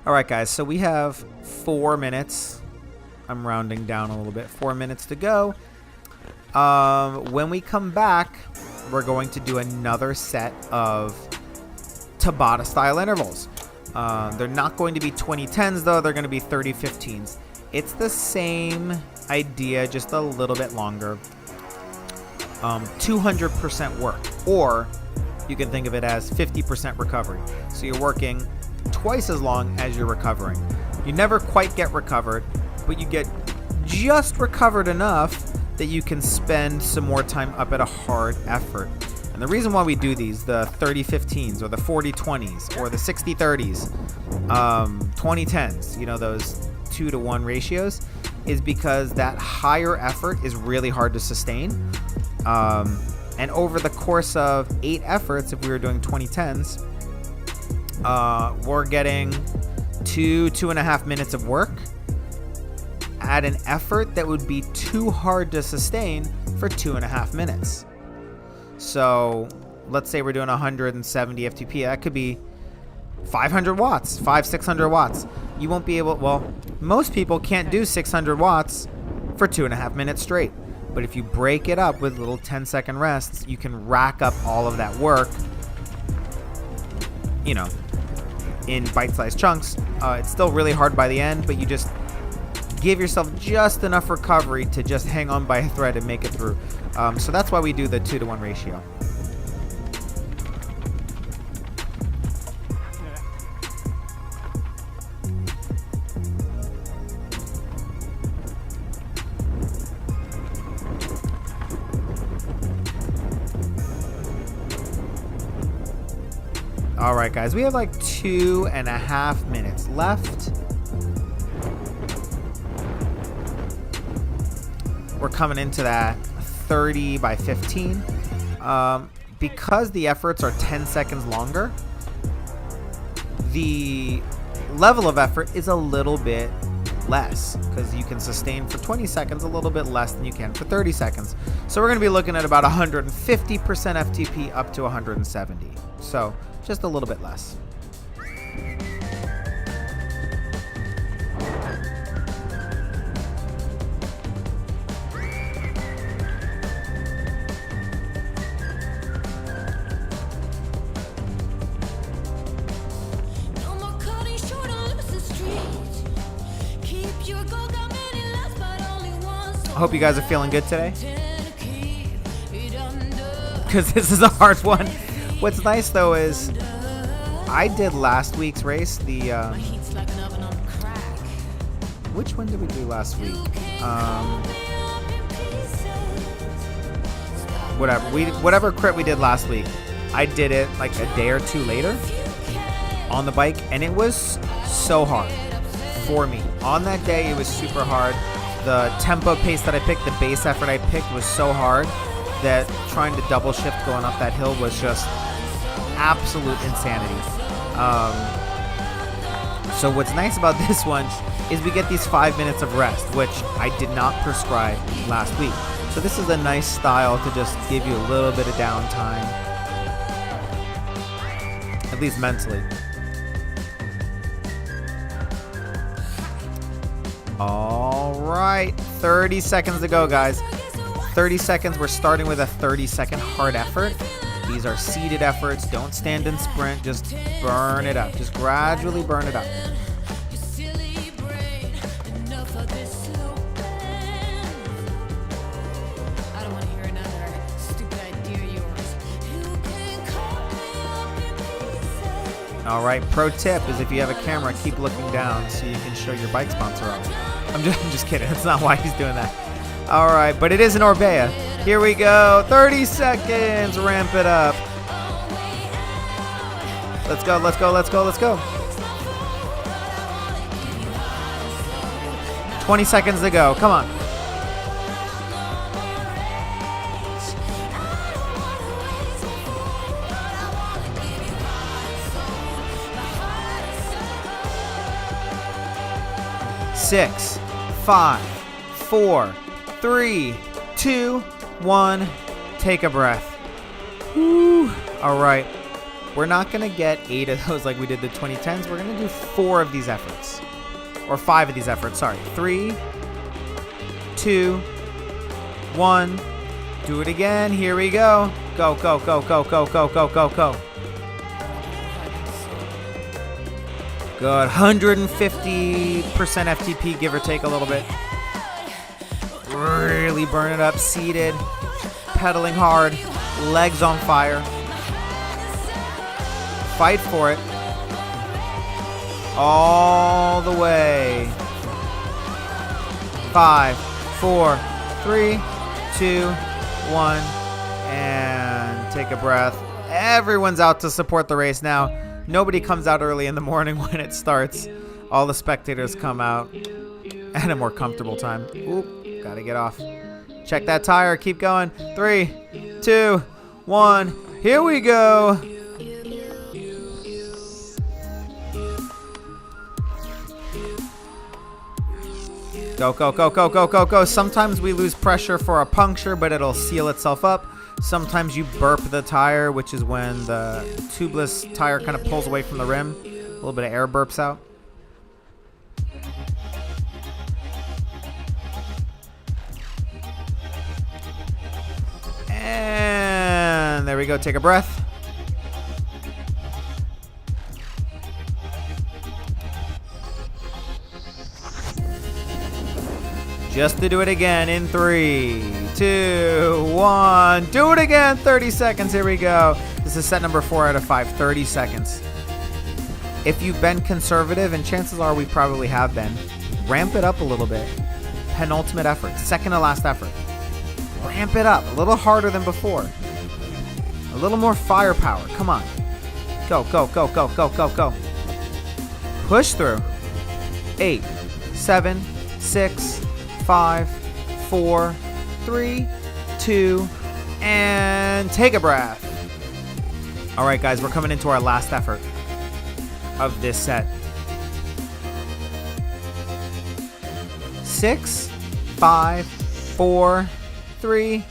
All right, guys, so we have 4 minutes. I'm rounding down a little bit. 4 minutes to go. When we come back, we're going to do another set of Tabata-style intervals. They're not going to be 2010s, though. They're going to be 30-15s. It's the same idea, just a little bit longer. 200% work, or you can think of it as 50% recovery. So you're working twice as long as you're recovering. You never quite get recovered, but you get just recovered enough that you can spend some more time up at a hard effort. And the reason why we do these, the 30-15s or the 40-20s or the 60-30s, 20-10s, you know, those 2-to-1 ratios, is because that higher effort is really hard to sustain. And over the course of 8 efforts, if we were doing 20-10s, we're getting 2.5 minutes of work at an effort that would be too hard to sustain for 2.5 minutes. So let's say we're doing 170 FTP. That could be 500 watts, 600 watts. You won't be able, well, most people can't do 600 watts for 2.5 minutes straight. But if you break it up with little 10-second rests, you can rack up all of that work, you know, in bite-sized chunks. It's still really hard by the end, but you just give yourself just enough recovery to just hang on by a thread and make it through. So that's why we do the 2-to-1 ratio. All right, guys, we have like 2.5 minutes left. We're coming into that 30 by 15. Because the efforts are 10 seconds longer, the level of effort is a little bit less because you can sustain for 20 seconds a little bit less than you can for 30 seconds. So we're going to be looking at about 150% FTP up to 170. So just a little bit less. I hope you guys are feeling good today, because this is a hard one. What's nice though is I did last week's race, the Which one did we do last week? Whatever crit we did last week, I did it like a day or two later on the bike, and it was so hard for me. On that day, it was super hard. The tempo pace that I picked, the base effort I picked was so hard that trying to double shift going up that hill was just absolute insanity. So what's nice about this one is we get these 5 minutes of rest, which I did not prescribe last week. So this is a nice style to just give you a little bit of downtime, at least mentally. All right, 30 seconds to go, guys. 30 seconds. We're starting with a 30-second hard effort. These are seated efforts. Don't stand and sprint. Just burn it up. Just gradually burn it up. All right, pro tip is if you have a camera, keep looking down so you can show your bike sponsor off. I'm just kidding. That's not why he's doing that. All right, but it is an Orbea. Here we go. 30 seconds. Ramp it up. Let's go, let's go, let's go, let's go. 20 seconds to go. Come on. Six, 5, 4, 3, 2, 1. Take a breath. Woo. All right. We're not going to get 8 of those like we did the 2010s. We're going to do 4 of these efforts. Or 5 of these efforts. Sorry. 3, 2, 1. Do it again. Here we go. Go, go, go, go, go, go, go, go, go. Good. 150% FTP, give or take a little bit. Really burn it up. Seated. Pedaling hard. Legs on fire. Fight for it. All the way. 5, 4, 3, 2, 1. And take a breath. Everyone's out to support the race now. Nobody comes out early in the morning when it starts. All the spectators come out at a more comfortable time. Oop, gotta get off. Check that tire. Keep going. 3, 2, 1. Here we go. Go, go, go, go, go, go, go. Sometimes we lose pressure for a puncture, but it'll seal itself up. Sometimes you burp the tire, which is when the tubeless tire kind of pulls away from the rim. A little bit of air burps out. And there we go. Take a breath. Just to do it again in 3, 2, 1. Do it again. 30 seconds. Here we go. This is set number 4 out of 5. 30 seconds. If you've been conservative, and chances are we probably have been, ramp it up a little bit. Penultimate effort. Second to last effort. Ramp it up. A little harder than before. A little more firepower. Come on. Go, go, go, go, go, go, go. Push through. 8, 7, 6, 5, 4, 3, 2, and take a breath. All right, guys, we're coming into our last effort of this set. 6, 5, 4, 3,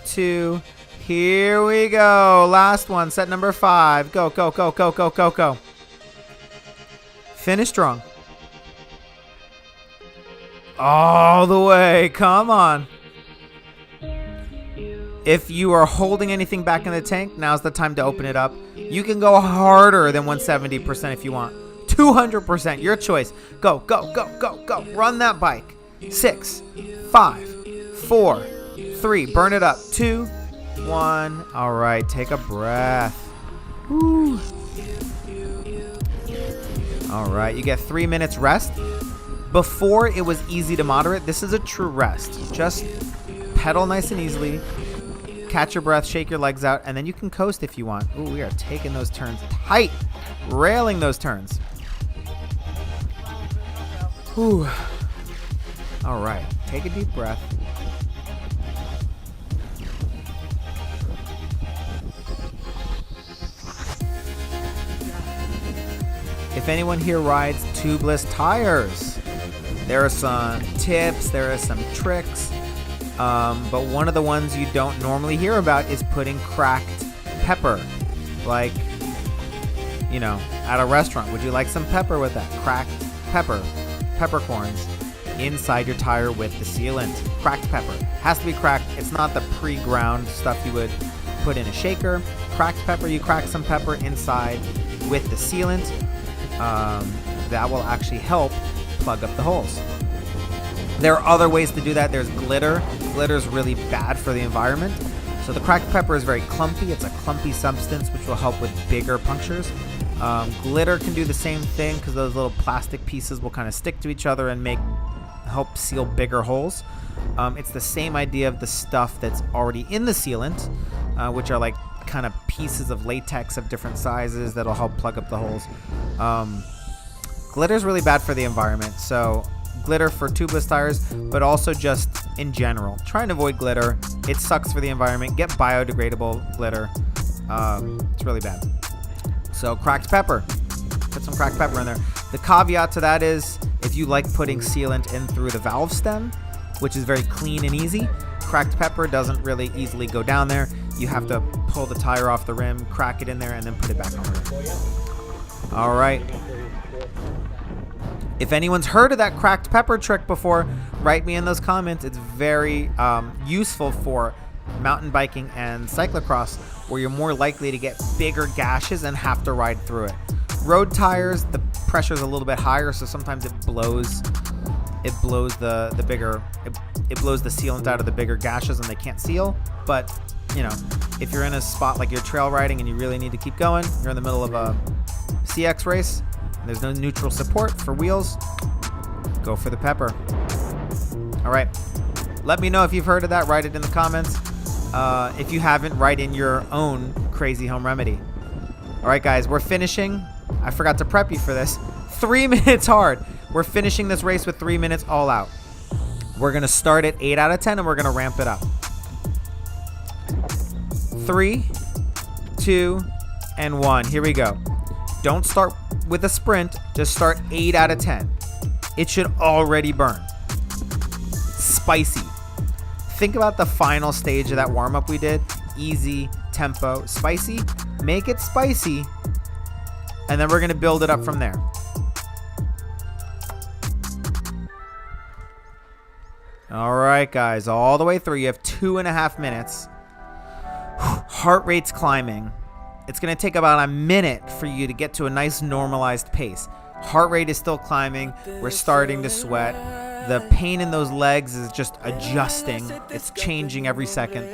2. Here we go. Last one, set number 5. Go, go, go, go, go, go, go. Finish strong. All the way. Come on. If you are holding anything back in the tank, now's the time to open it up. You can go harder than 170% if you want. 200%, your choice. Go, go, go, go, go. Run that bike. 6, 5, 4, 3. Burn it up. 2, 1. All right, take a breath. Woo. All right, you get 3 minutes rest. Before it was easy to moderate, this is a true rest. Just pedal nice and easily, catch your breath, shake your legs out, and then you can coast if you want. Ooh, we are taking those turns tight, railing those turns. Whew. All right, take a deep breath. If anyone here rides tubeless tires, there are some tips, there are some tricks, but one of the ones you don't normally hear about is putting cracked pepper. Like, you know, at a restaurant, would you like some pepper with that? Cracked peppercorns inside your tire with the sealant. Cracked pepper. Has to be cracked. It's not the pre-ground stuff you would put in a shaker. Cracked pepper, you crack some pepper inside with the sealant. That will actually help plug up the holes. There are other ways to do that. There's glitter. Glitter is really bad for the environment. So the cracked pepper is very clumpy. It's a clumpy substance which will help with bigger punctures. Glitter can do the same thing because those little plastic pieces will kind of stick to each other and help seal bigger holes. It's the same idea of the stuff that's already in the sealant, which are like kind of pieces of latex of different sizes that'll help plug up the holes. Glitter is really bad for the environment, so glitter for tubeless tires, but also just in general. Try and avoid glitter. It sucks for the environment. Get biodegradable glitter. It's really bad. So cracked pepper. Put some cracked pepper in there. The caveat to that is if you like putting sealant in through the valve stem, which is very clean and easy, cracked pepper doesn't really easily go down there. You have to pull the tire off the rim, crack it in there, and then put it back on the rim. All right. If anyone's heard of that cracked pepper trick before, write me in those comments. It's very useful for mountain biking and cyclocross, where you're more likely to get bigger gashes and have to ride through it. Road tires, the pressure's a little bit higher, so sometimes it blows the sealant out of the bigger gashes and they can't seal. But you know, if you're in a spot like you're trail riding and you really need to keep going, you're in the middle of a CX race, and there's no neutral support for wheels, go for the pepper. All right, let me know if you've heard of that. Write it in the comments. If you haven't, write in your own crazy home remedy. All right, guys, we're finishing. I forgot to prep you for this. 3 minutes hard. We're finishing this race with 3 minutes all out. We're going to start at 8 out of 10, and we're going to ramp it up. 3, 2, and 1. Here we go. Don't start with a sprint. Just start 8 out of 10. It should already burn. Spicy. Think about the final stage of that warm-up we did. Easy, tempo, spicy. Make it spicy, and then we're going to build it up from there. All right, guys, all the way through. You have 2.5 minutes. Heart rate's climbing. It's going to take about a minute for you to get to a nice normalized pace. Heart rate is still climbing. We're starting to sweat. The pain in those legs is just adjusting. It's changing every second.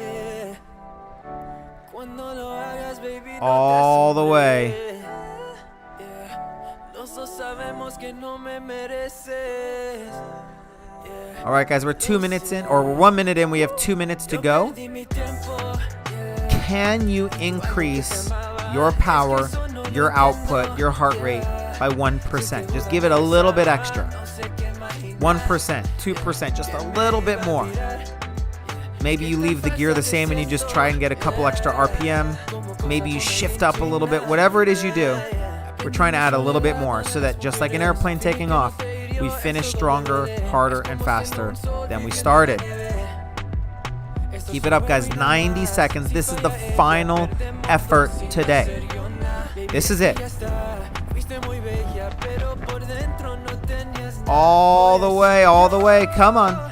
All the way. All right, guys, we're 2 minutes in, or we're 1 minute in. We have 2 minutes to go. Can you increase your power, your output, your heart rate by 1%? Just give it a little bit extra. 1%, 2%, just a little bit more. Maybe you leave the gear the same and you just try and get a couple extra RPM. Maybe you shift up a little bit. Whatever it is you do, we're trying to add a little bit more so that just like an airplane taking off, we finish stronger, harder, and faster than we started. Keep it up, guys. 90 seconds. This is the final effort today. This is it. All the way, all the way. Come on.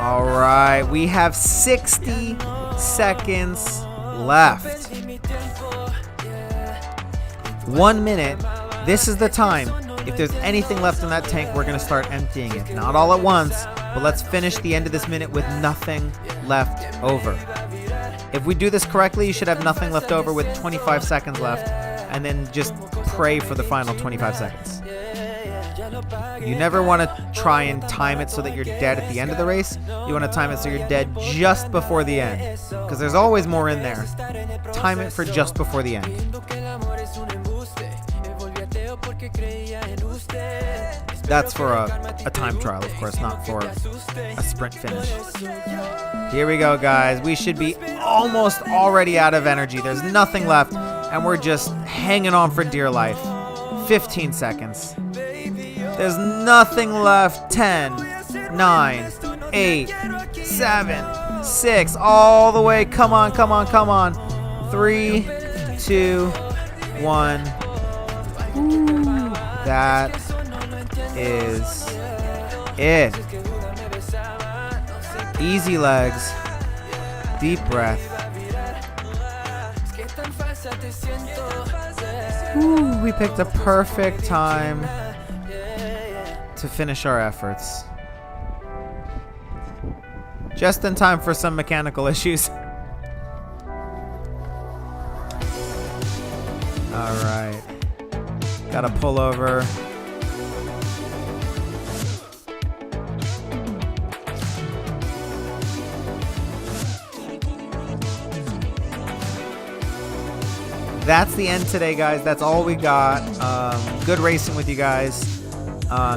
All right, we have 60 seconds left. 1 minute. This is the time. If there's anything left in that tank, we're going to start emptying it. Not all at once, but let's finish the end of this minute with nothing left over. If we do this correctly, you should have nothing left over with 25 seconds left, and then just pray for the final 25 seconds. You never want to try and time it so that you're dead at the end of the race. You want to time it so you're dead just before the end, because there's always more in there. Time it for just before the end. That's for a time trial, of course, not for a sprint finish. Here we go, guys. We should be almost already out of energy. There's nothing left, and we're just hanging on for dear life. 15 seconds. There's nothing left. 10, 9, 8, 7, 6, all the way. Come on, come on, come on. 3, 2, 1. Ooh, that is it. Easy legs. Deep breath. Ooh, we picked a perfect time to finish our efforts. Just in time for some mechanical issues. Alright. Gotta pull over. That's the end today, guys. That's all we got. Good racing with you guys.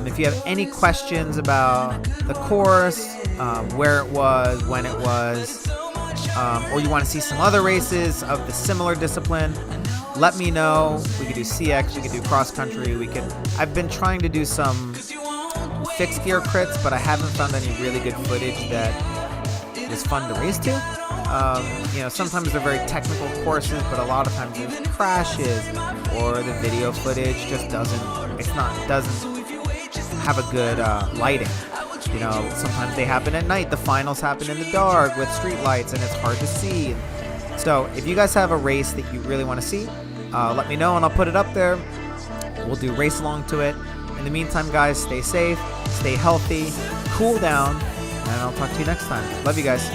If you have any questions about the course, where it was, when it was, or you want to see some other races of the similar discipline, let me know. We could do CX, we could do cross country, I've been trying to do some fixed gear crits, but I haven't found any really good footage that is fun to race to. Sometimes they're very technical courses, but a lot of times there's crashes, or the video footage just doesn't have a good lighting. Sometimes they happen at night. The finals happen in the dark with street lights, and it's hard to see. So if you guys have a race that you really want to see, let me know and I'll put it up there. We'll do race along to it. In the meantime, guys, stay safe, stay healthy, cool down, and I'll talk to you next time. Love you guys.